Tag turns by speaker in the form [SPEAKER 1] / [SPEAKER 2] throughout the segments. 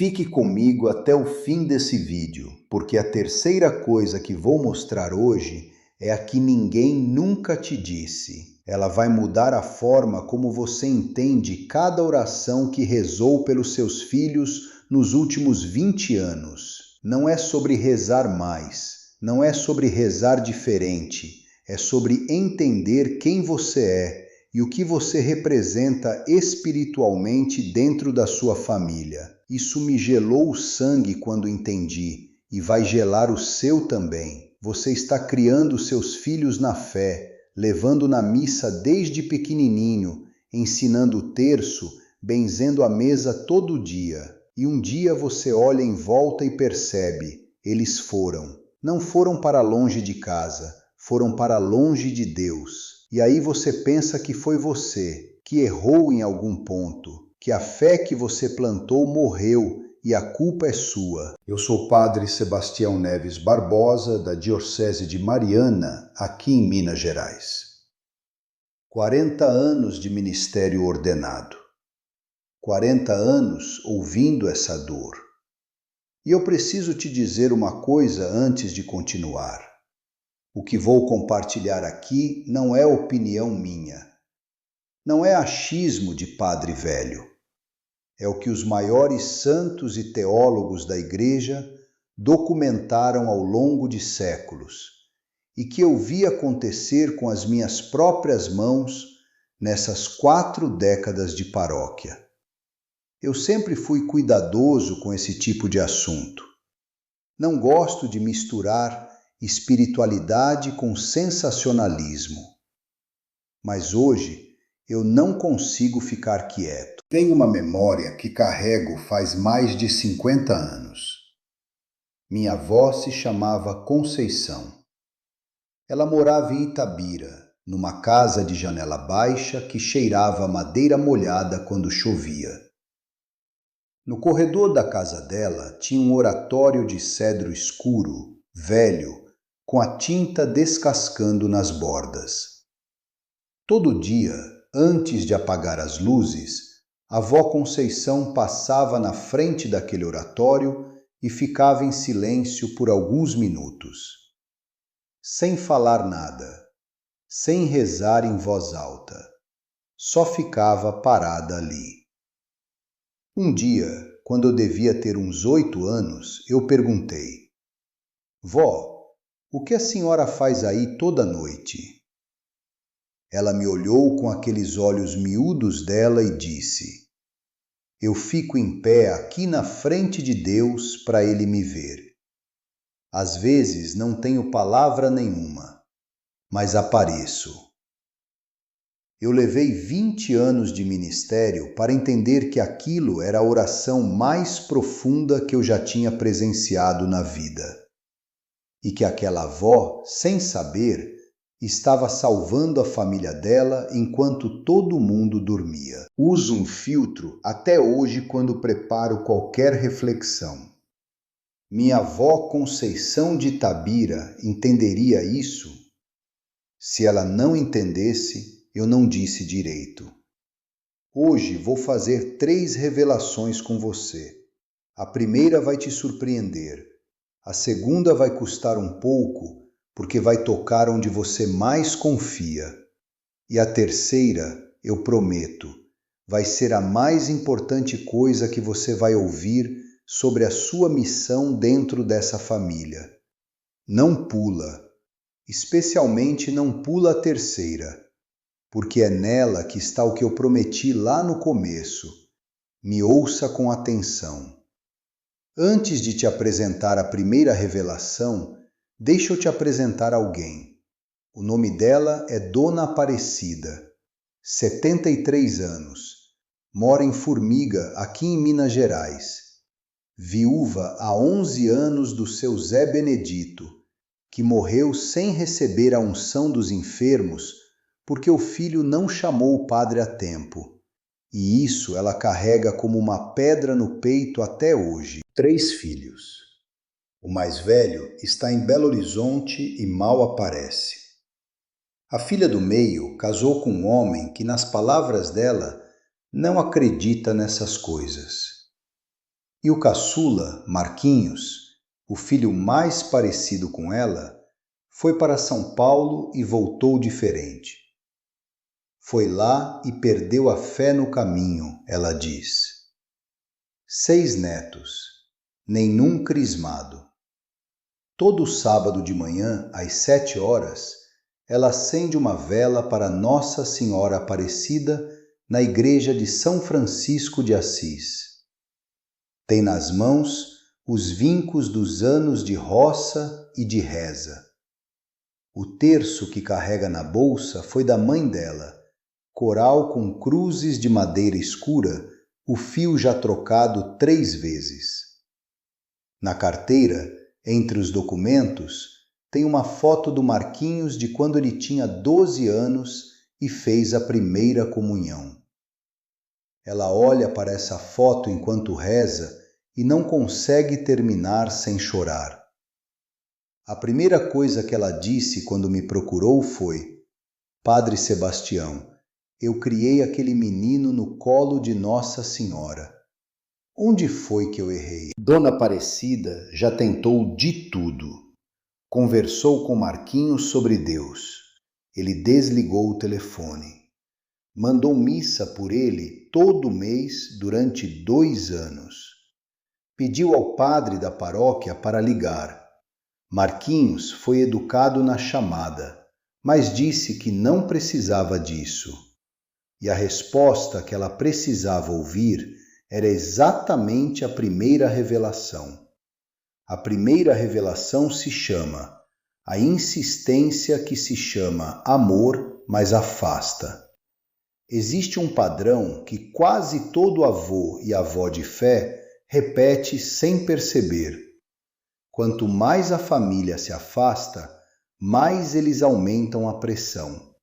[SPEAKER 1] Fique comigo até o fim desse vídeo, porque a terceira coisa que vou mostrar hoje é a que ninguém nunca te disse. Ela vai mudar a forma como você entende cada oração que rezou pelos seus filhos nos últimos 20 anos. Não é sobre rezar mais, não é sobre rezar diferente, é sobre entender quem você é e o que você representa espiritualmente dentro da sua família. Isso me gelou o sangue quando entendi, e vai gelar o seu também. Você está criando seus filhos na fé, levando na missa desde pequenininho, ensinando o terço, benzendo a mesa todo dia. E um dia você olha em volta e percebe, eles foram. Não foram para longe de casa, foram para longe de Deus. E aí você pensa que foi você, que errou em algum ponto, que a fé que você plantou morreu e a culpa é sua. Eu sou o Padre Sebastião Neves Barbosa, da Diocese de Mariana, aqui em Minas Gerais. 40 anos de ministério ordenado. 40 anos ouvindo essa dor. E eu preciso te dizer uma coisa antes de continuar. O que vou compartilhar aqui não é opinião minha. Não é achismo de padre velho. É o que os maiores santos e teólogos da Igreja documentaram ao longo de séculos e que eu vi acontecer com as minhas próprias mãos nessas 4 décadas de paróquia. Eu sempre fui cuidadoso com esse tipo de assunto. Não gosto de misturar espiritualidade com sensacionalismo. Mas hoje eu não consigo ficar quieto. Tenho uma memória que carrego faz mais de 50 anos. Minha avó se chamava Conceição. Ela morava em Itabira, numa casa de janela baixa que cheirava a madeira molhada quando chovia. No corredor da casa dela tinha um oratório de cedro escuro, velho, com a tinta descascando nas bordas. Todo dia, antes de apagar as luzes, a avó Conceição passava na frente daquele oratório e ficava em silêncio por alguns minutos. Sem falar nada, sem rezar em voz alta. Só ficava parada ali. Um dia, quando eu devia ter uns 8 anos, eu perguntei: Vó, o que a senhora faz aí toda noite? Ela me olhou com aqueles olhos miúdos dela e disse: Eu fico em pé aqui na frente de Deus para Ele me ver. Às vezes não tenho palavra nenhuma, mas apareço. Eu levei 20 anos de ministério para entender que aquilo era a oração mais profunda que eu já tinha presenciado na vida. E que aquela avó, sem saber, estava salvando a família dela enquanto todo mundo dormia. Uso um filtro até hoje quando preparo qualquer reflexão. Minha avó Conceição de Itabira entenderia isso? Se ela não entendesse, eu não disse direito. Hoje vou fazer 3 revelações com você. A primeira vai te surpreender. A segunda vai custar um pouco, porque vai tocar onde você mais confia. E a terceira, eu prometo, vai ser a mais importante coisa que você vai ouvir sobre a sua missão dentro dessa família. Não pula, especialmente não pula a terceira, porque é nela que está o que eu prometi lá no começo. Me ouça com atenção. Antes de te apresentar a primeira revelação, deixa eu te apresentar alguém. O nome dela é Dona Aparecida, 73 anos, mora em Formiga, aqui em Minas Gerais. Viúva há 11 anos do seu Zé Benedito, que morreu sem receber a unção dos enfermos porque o filho não chamou o padre a tempo. E isso ela carrega como uma pedra no peito até hoje. 3 filhos. O mais velho está em Belo Horizonte e mal aparece. A filha do meio casou com um homem que, nas palavras dela, não acredita nessas coisas. E o caçula, Marquinhos, o filho mais parecido com ela, foi para São Paulo e voltou diferente. Foi lá e perdeu a fé no caminho, ela diz. 6 netos, nenhum crismado. Todo sábado de manhã, às 7 horas, ela acende uma vela para Nossa Senhora Aparecida na igreja de São Francisco de Assis. Tem nas mãos os vincos dos anos de roça e de reza. O terço que carrega na bolsa foi da mãe dela, coral com cruzes de madeira escura, o fio já trocado 3 vezes. Na carteira, entre os documentos, tem uma foto do Marquinhos de quando ele tinha 12 anos e fez a primeira comunhão. Ela olha para essa foto enquanto reza e não consegue terminar sem chorar. A primeira coisa que ela disse quando me procurou foi: Padre Sebastião, eu criei aquele menino no colo de Nossa Senhora. Onde foi que eu errei? Dona Aparecida já tentou de tudo. Conversou com Marquinhos sobre Deus. Ele desligou o telefone. Mandou missa por ele todo mês durante 2 anos. Pediu ao padre da paróquia para ligar. Marquinhos foi educado na chamada, mas disse que não precisava disso. E a resposta que ela precisava ouvir era exatamente a primeira revelação. A primeira revelação se chama a insistência que se chama amor, mas afasta. Existe um padrão que quase todo avô e avó de fé repete sem perceber. Quanto mais a família se afasta, mais eles aumentam a pressão.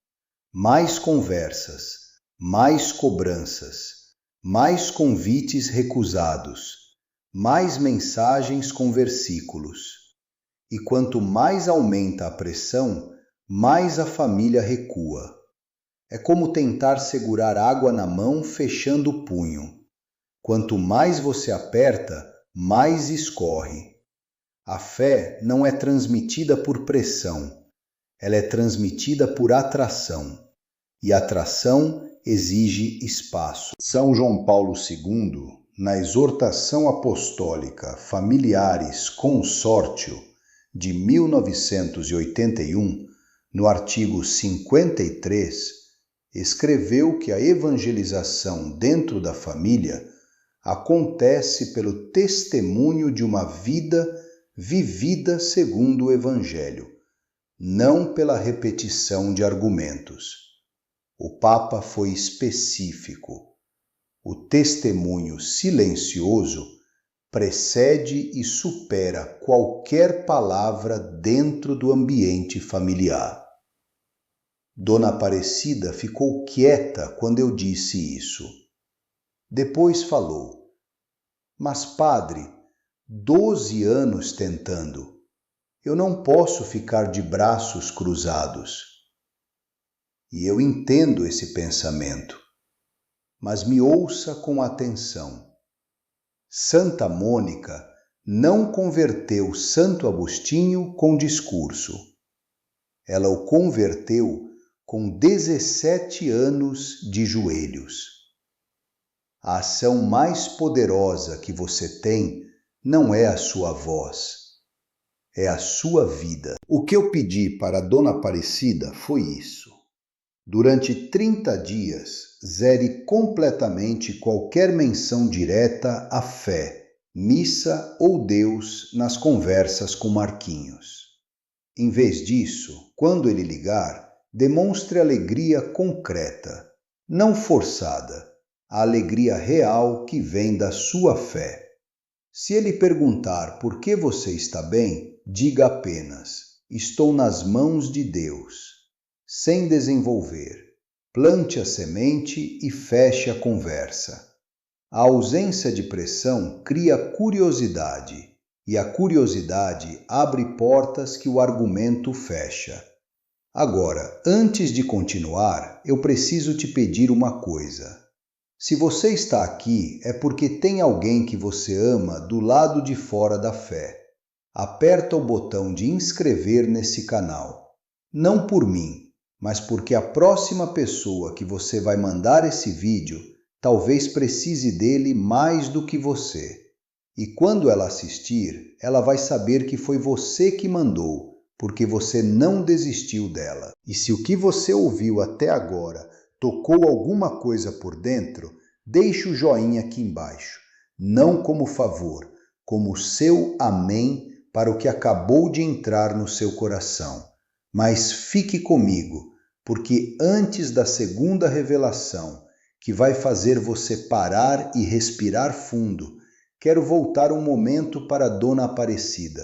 [SPEAKER 1] Mais conversas, mais cobranças, mais convites recusados, mais mensagens com versículos. E quanto mais aumenta a pressão, mais a família recua. É como tentar segurar água na mão fechando o punho. Quanto mais você aperta, mais escorre. A fé não é transmitida por pressão, ela é transmitida por atração. E atração exige espaço. São João Paulo II, na exortação apostólica Familiaris Consortio, de 1981, no artigo 53, escreveu que a evangelização dentro da família acontece pelo testemunho de uma vida vivida segundo o Evangelho, não pela repetição de argumentos. O Papa foi específico. O testemunho silencioso precede e supera qualquer palavra dentro do ambiente familiar. Dona Aparecida ficou quieta quando eu disse isso. Depois falou: Mas, padre, 12 anos tentando. Eu não posso ficar de braços cruzados. E eu entendo esse pensamento, mas me ouça com atenção. Santa Mônica não converteu Santo Agostinho com discurso. Ela o converteu com 17 anos de joelhos. A ação mais poderosa que você tem não é a sua voz, é a sua vida. O que eu pedi para Dona Aparecida foi isso. Durante 30 dias, zere completamente qualquer menção direta à fé, missa ou Deus nas conversas com Marquinhos. Em vez disso, quando ele ligar, demonstre alegria concreta, não forçada, a alegria real que vem da sua fé. Se ele perguntar por que você está bem, diga apenas: estou nas mãos de Deus. Sem desenvolver. Plante a semente e feche a conversa. A ausência de pressão cria curiosidade, e a curiosidade abre portas que o argumento fecha. Agora, antes de continuar, eu preciso te pedir uma coisa. Se você está aqui, é porque tem alguém que você ama do lado de fora da fé. Aperta o botão de inscrever nesse canal. Não por mim, mas porque a próxima pessoa que você vai mandar esse vídeo talvez precise dele mais do que você. E quando ela assistir, ela vai saber que foi você que mandou, porque você não desistiu dela. E se o que você ouviu até agora tocou alguma coisa por dentro, deixe o joinha aqui embaixo. Não como favor, como seu amém para o que acabou de entrar no seu coração. Mas fique comigo, porque antes da segunda revelação, que vai fazer você parar e respirar fundo, quero voltar um momento para Dona Aparecida.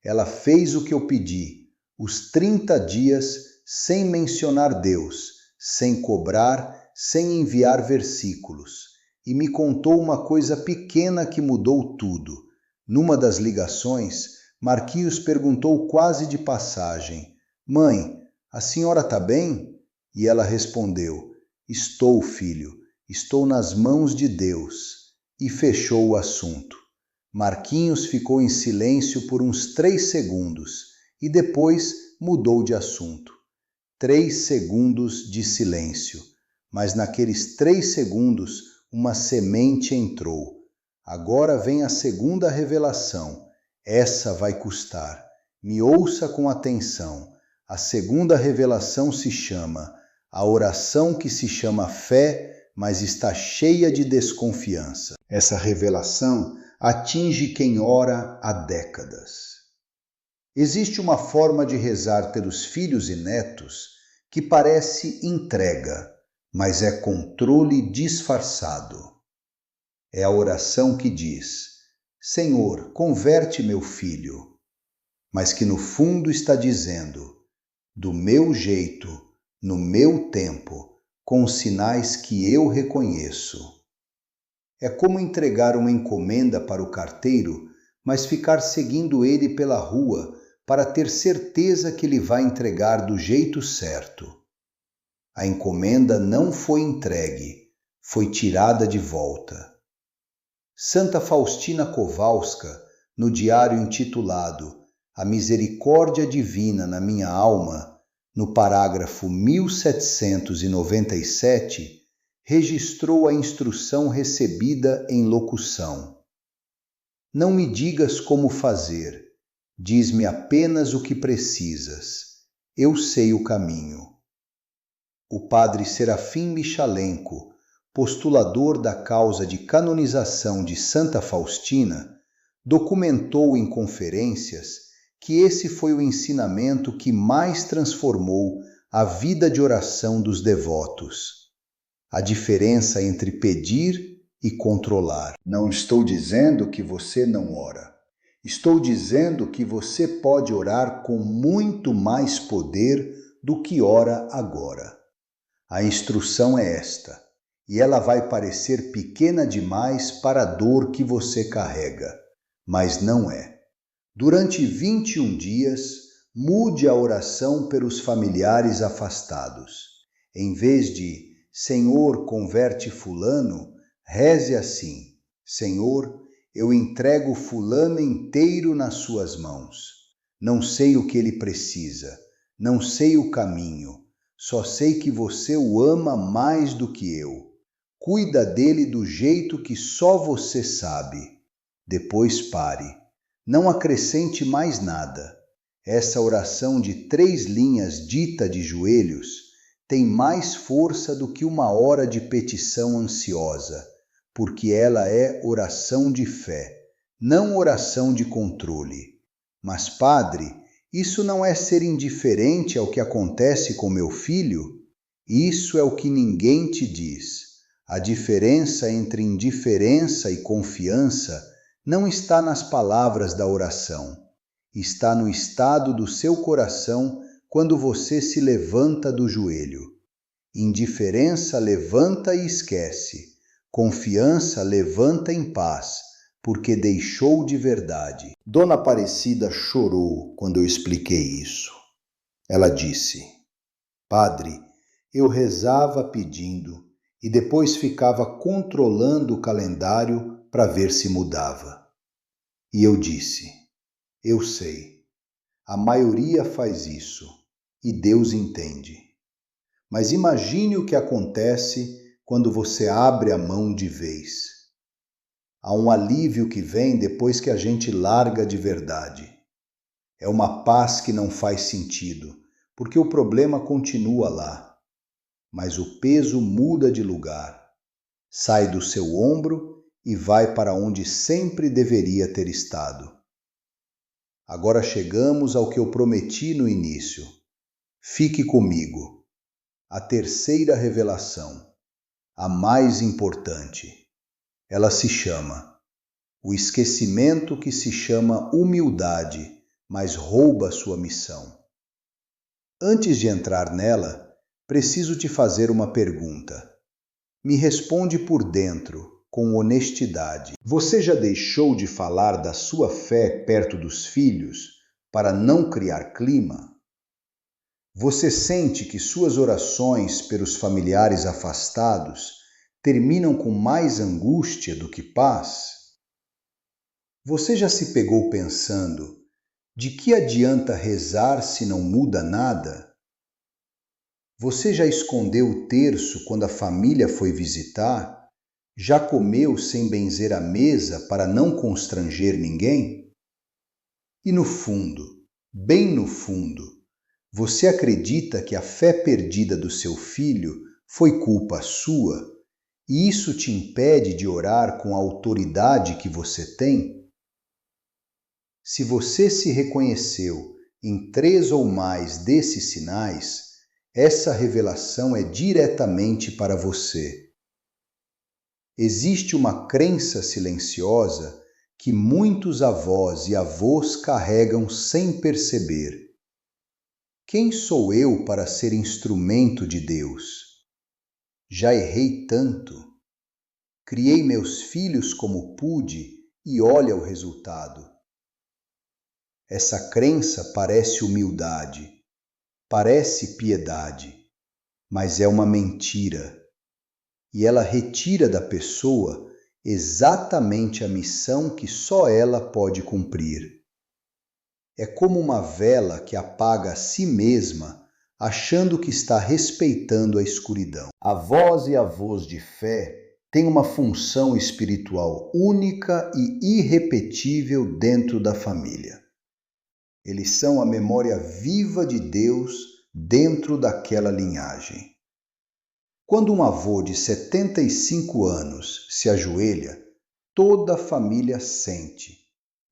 [SPEAKER 1] Ela fez o que eu pedi, os 30 dias sem mencionar Deus, sem cobrar, sem enviar versículos. E me contou uma coisa pequena que mudou tudo. Numa das ligações, Marquinhos perguntou quase de passagem: "Mãe, a senhora está bem?" E ela respondeu: "Estou, filho, estou nas mãos de Deus." E fechou o assunto. Marquinhos ficou em silêncio por uns 3 segundos e depois mudou de assunto. 3 segundos de silêncio, mas naqueles 3 segundos uma semente entrou. Agora vem a segunda revelação. Essa vai custar. Me ouça com atenção. A segunda revelação se chama a oração que se chama fé, mas está cheia de desconfiança. Essa revelação atinge quem ora há décadas. Existe uma forma de rezar pelos filhos e netos que parece entrega, mas é controle disfarçado. É a oração que diz: "Senhor, converte meu filho", mas que no fundo está dizendo: "Do meu jeito, no meu tempo, com os sinais que eu reconheço." É como entregar uma encomenda para o carteiro, mas ficar seguindo ele pela rua para ter certeza que ele vai entregar do jeito certo. A encomenda não foi entregue, foi tirada de volta. Santa Faustina Kowalska, no diário intitulado A Misericórdia Divina na Minha Alma, no parágrafo 1797, registrou a instrução recebida em locução: "Não me digas como fazer, diz-me apenas o que precisas. Eu sei o caminho." O padre Serafim Michalenko, postulador da causa de canonização de Santa Faustina, documentou em conferências que esse foi o ensinamento que mais transformou a vida de oração dos devotos. A diferença entre pedir e controlar. Não estou dizendo que você não ora. Estou dizendo que você pode orar com muito mais poder do que ora agora. A instrução é esta, e ela vai parecer pequena demais para a dor que você carrega, mas não é. Durante 21 dias, mude a oração pelos familiares afastados. Em vez de "Senhor, converte fulano", reze assim: "Senhor, eu entrego fulano inteiro nas suas mãos. Não sei o que ele precisa, não sei o caminho, só sei que você o ama mais do que eu. Cuida dele do jeito que só você sabe." Depois pare. Não acrescente mais nada. Essa oração de 3 linhas dita de joelhos tem mais força do que uma hora de petição ansiosa, porque ela é oração de fé, não oração de controle. "Mas, padre, isso não é ser indiferente ao que acontece com meu filho?" Isso é o que ninguém te diz. A diferença entre indiferença e confiança não está nas palavras da oração. Está no estado do seu coração quando você se levanta do joelho. Indiferença levanta e esquece. Confiança levanta em paz, porque deixou de verdade. Dona Aparecida chorou quando eu expliquei isso. Ela disse: "Padre, eu rezava pedindo e depois ficava controlando o calendário para ver se mudava. E eu disse: eu sei, a maioria faz isso e Deus entende. Mas imagine o que acontece quando você abre a mão de vez. Há um alívio que vem depois que a gente larga de verdade. É uma paz que não faz sentido, porque o problema continua lá. Mas o peso muda de lugar, sai do seu ombro e vai para onde sempre deveria ter estado. Agora chegamos ao que eu prometi no início. Fique comigo. A terceira revelação, a mais importante. Ela se chama o esquecimento que se chama humildade, mas rouba sua missão. Antes de entrar nela, preciso te fazer uma pergunta. Me responde por dentro, com honestidade. Você já deixou de falar da sua fé perto dos filhos para não criar clima? Você sente que suas orações pelos familiares afastados terminam com mais angústia do que paz? Você já se pegou pensando: de que adianta rezar se não muda nada? Você já escondeu o terço quando a família foi visitar? Já comeu sem benzer a mesa para não constranger ninguém? E no fundo, bem no fundo, você acredita que a fé perdida do seu filho foi culpa sua e isso te impede de orar com a autoridade que você tem? Se você se reconheceu em 3 ou mais desses sinais, essa revelação é diretamente para você. Existe uma crença silenciosa que muitos avós e avós carregam sem perceber. Quem sou eu para ser instrumento de Deus? Já errei tanto. Criei meus filhos como pude e olha o resultado. Essa crença parece humildade, parece piedade, mas é uma mentira. E ela retira da pessoa exatamente a missão que só ela pode cumprir. É como uma vela que apaga a si mesma, achando que está respeitando a escuridão. Avós e avós de fé têm uma função espiritual única e irrepetível dentro da família. Eles são a memória viva de Deus dentro daquela linhagem. Quando um avô de 75 anos se ajoelha, toda a família sente,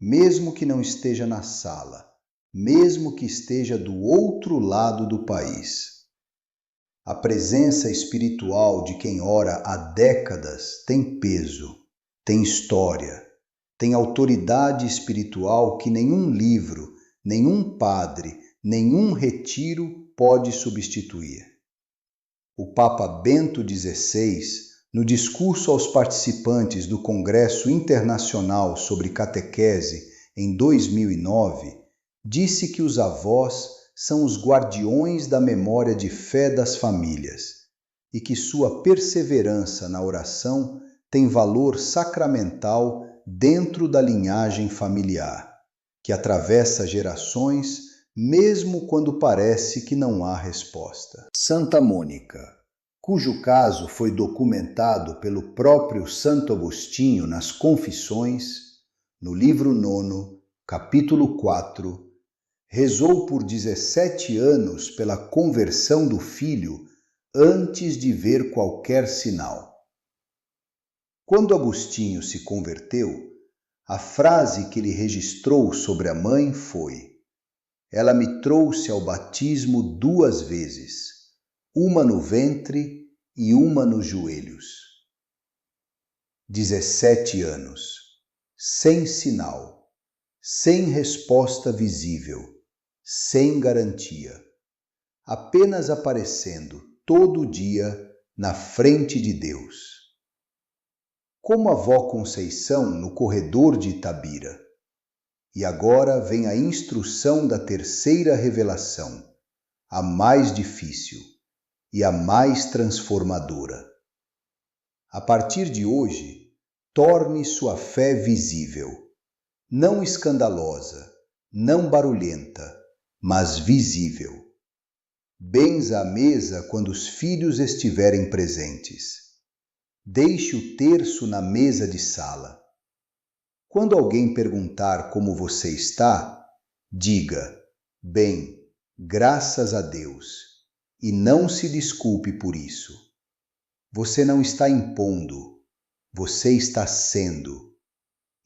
[SPEAKER 1] mesmo que não esteja na sala, mesmo que esteja do outro lado do país. A presença espiritual de quem ora há décadas tem peso, tem história, tem autoridade espiritual que nenhum livro, nenhum padre, nenhum retiro pode substituir. O Papa Bento XVI, no discurso aos participantes do Congresso Internacional sobre Catequese em 2009, disse que os avós são os guardiões da memória de fé das famílias e que sua perseverança na oração tem valor sacramental dentro da linhagem familiar, que atravessa gerações mesmo quando parece que não há resposta. Santa Mônica, cujo caso foi documentado pelo próprio Santo Agostinho nas Confissões, no livro 9, capítulo 4, rezou por 17 anos pela conversão do filho antes de ver qualquer sinal. Quando Agostinho se converteu, a frase que ele registrou sobre a mãe foi: ela me trouxe ao batismo 2 vezes, uma no ventre e uma nos joelhos. 17 anos, sem sinal, sem resposta visível, sem garantia, apenas aparecendo todo dia na frente de Deus. Como a avó Conceição no corredor de Itabira. E agora vem a instrução da terceira revelação, a mais difícil e a mais transformadora. A partir de hoje, torne sua fé visível, não escandalosa, não barulhenta, mas visível. Benza a mesa quando os filhos estiverem presentes. Deixe o terço na mesa de sala. Quando alguém perguntar como você está, diga: bem, graças a Deus, e não se desculpe por isso. Você não está impondo, você está sendo.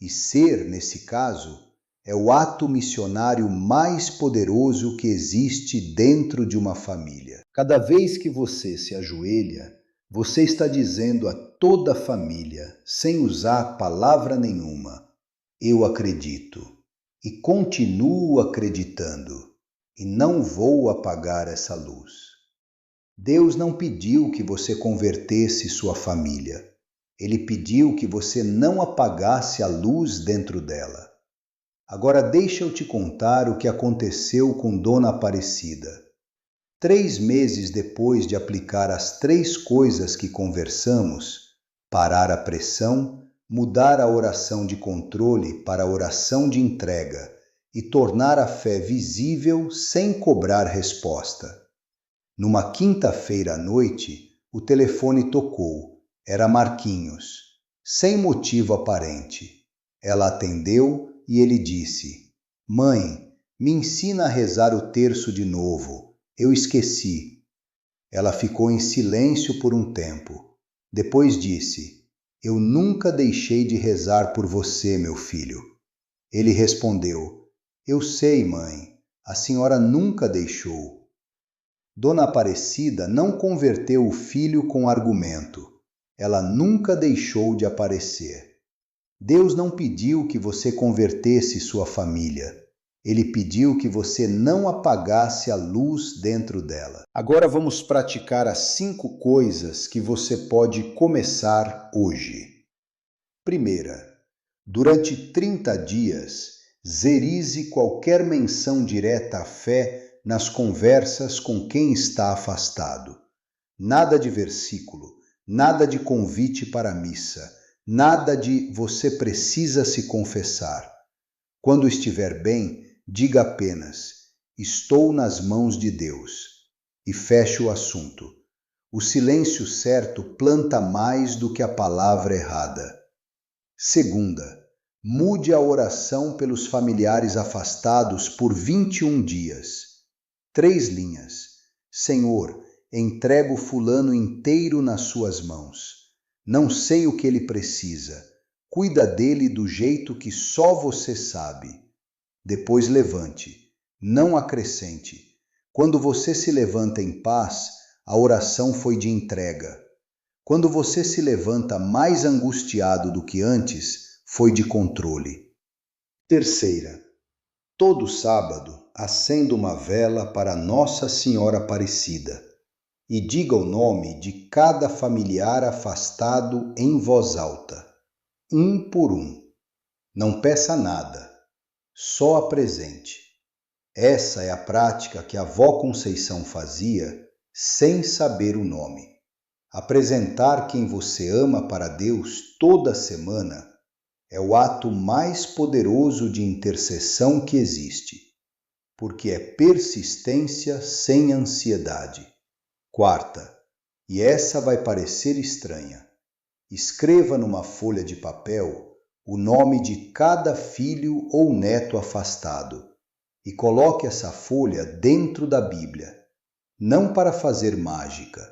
[SPEAKER 1] E ser, nesse caso, é o ato missionário mais poderoso que existe dentro de uma família. Cada vez que você se ajoelha, você está dizendo a toda a família, sem usar palavra nenhuma: eu acredito e continuo acreditando e não vou apagar essa luz. Deus não pediu que você convertesse sua família. Ele pediu que você não apagasse a luz dentro dela. Agora deixa eu te contar o que aconteceu com Dona Aparecida. 3 meses depois de aplicar as 3 coisas que conversamos, parar a pressão, mudar a oração de controle para a oração de entrega e tornar a fé visível sem cobrar resposta. Numa quinta-feira à noite, o telefone tocou. Era Marquinhos, sem motivo aparente. Ela atendeu e ele disse: mãe, me ensina a rezar o terço de novo. Eu esqueci. Ela ficou em silêncio por um tempo. Depois disse: eu nunca deixei de rezar por você, meu filho. Ele respondeu: eu sei, mãe, a senhora nunca deixou. Dona Aparecida não converteu o filho com argumento. Ela nunca deixou de aparecer. Deus não pediu que você convertesse sua família. Ele pediu que você não apagasse a luz dentro dela. Agora vamos praticar as 5 coisas que você pode começar hoje. Primeira, durante 30 dias, zerize qualquer menção direta à fé nas conversas com quem está afastado. Nada de versículo, nada de convite para a missa, nada de você precisa se confessar. Quando estiver bem, diga apenas: estou nas mãos de Deus. E feche o assunto. O silêncio certo planta mais do que a palavra errada. Segunda, mude a oração pelos familiares afastados por 21 dias. 3 linhas. Senhor, entrego fulano inteiro nas suas mãos. Não sei o que ele precisa. Cuida dele do jeito que só você sabe. Depois levante. Não acrescente. Quando você se levanta em paz, a oração foi de entrega. Quando você se levanta mais angustiado do que antes, foi de controle. Terceira, todo sábado acenda uma vela para Nossa Senhora Aparecida e diga o nome de cada familiar afastado em voz alta, um por um. Não peça nada, só apresente. Essa é a prática que a avó Conceição fazia sem saber o nome. Apresentar quem você ama para Deus toda semana é o ato mais poderoso de intercessão que existe, porque é persistência sem ansiedade. Quarta, e essa vai parecer estranha, escreva numa folha de papel o nome de cada filho ou neto afastado e coloque essa folha dentro da Bíblia, não para fazer mágica,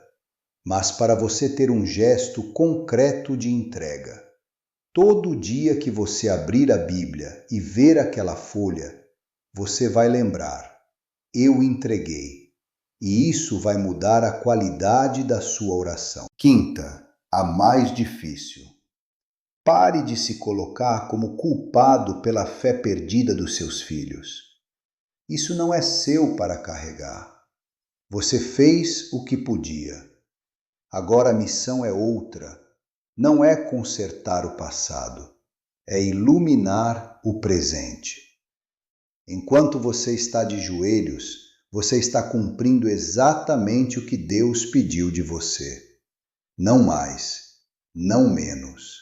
[SPEAKER 1] mas para você ter um gesto concreto de entrega. Todo dia que você abrir a Bíblia e ver aquela folha, você vai lembrar: eu entreguei. E isso vai mudar a qualidade da sua oração. Quinta, a mais difícil. Pare de se colocar como culpado pela fé perdida dos seus filhos. Isso não é seu para carregar. Você fez o que podia. Agora a missão é outra. Não é consertar o passado, é iluminar o presente. Enquanto você está de joelhos, você está cumprindo exatamente o que Deus pediu de você. Não mais, não menos.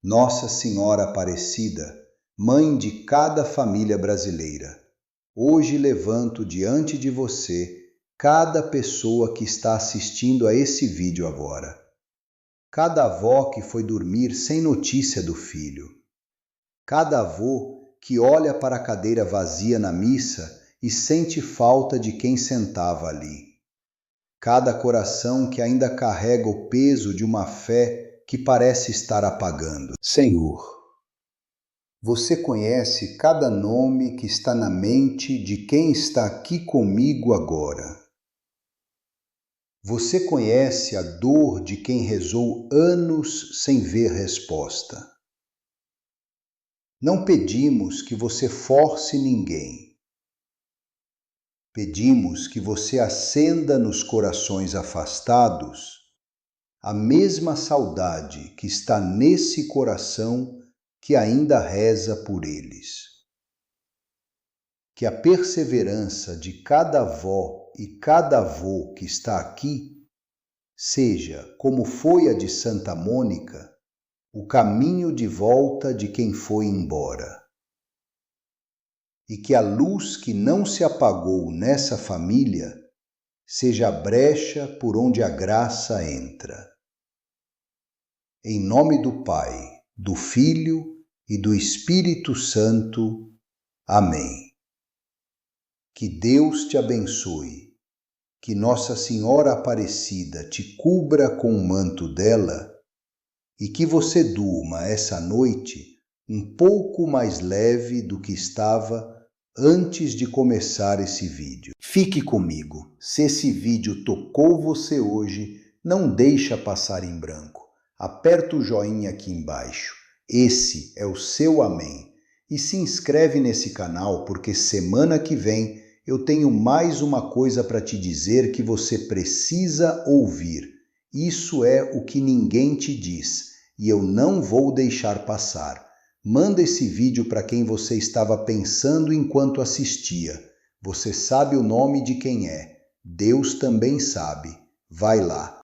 [SPEAKER 1] Nossa Senhora Aparecida, Mãe de cada família brasileira, hoje levanto diante de você cada pessoa que está assistindo a esse vídeo agora. Cada avó que foi dormir sem notícia do filho. Cada avô que olha para a cadeira vazia na missa e sente falta de quem sentava ali. Cada coração que ainda carrega o peso de uma fé que parece estar apagando. Senhor, você conhece cada nome que está na mente de quem está aqui comigo agora. Você conhece a dor de quem rezou anos sem ver resposta. Não pedimos que você force ninguém. Pedimos que você acenda nos corações afastados a mesma saudade que está nesse coração que ainda reza por eles. Que a perseverança de cada avó e cada avô que está aqui seja, como foi a de Santa Mônica, o caminho de volta de quem foi embora. E que a luz que não se apagou nessa família seja a brecha por onde a graça entra. Em nome do Pai, do Filho e do Espírito Santo. Amém. Que Deus te abençoe, que Nossa Senhora Aparecida te cubra com o manto dela e que você durma essa noite um pouco mais leve do que estava antes de começar esse vídeo. Fique comigo. Se esse vídeo tocou você hoje, não deixa passar em branco. Aperta o joinha aqui embaixo. Esse é o seu amém. E se inscreve nesse canal porque semana que vem eu tenho mais uma coisa para te dizer que você precisa ouvir. Isso é o que ninguém te diz e eu não vou deixar passar. Manda esse vídeo para quem você estava pensando enquanto assistia. Você sabe o nome de quem é. Deus também sabe. Vai lá.